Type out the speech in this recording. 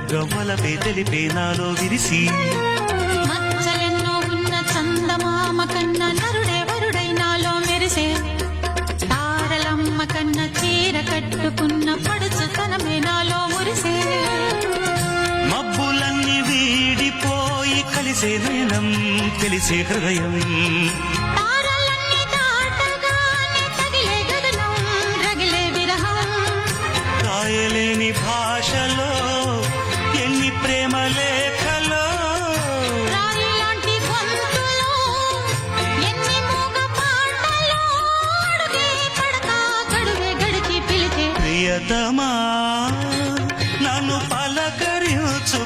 మొగ్గవలపే తెలిపే నాలో విరిసి మచ్చలెన్నో ఉన్న చందమామ కన్న నరుడే వరుడై నాలో మెరిసే తారలమ్మ కన్న చీర కట్టుకున్న పడుచుతనమే నాలో మురిసే మబ్బులన్నీ వీడిపోయి కలిసే నయనం తెలిసే హృదయం తారలన్నీ దాటగానే తగిలే గగనం రగిలే విరహం రాయలేని భాషలో ఎన్ని ప్రేమ లేఖలో రాయిలాంటి గొంతులో ఎన్ని మూగ పాటలో అడుగే పడతా గడువే గడిచి పిలిచే ప్రియతమా నన్ను పలకరించు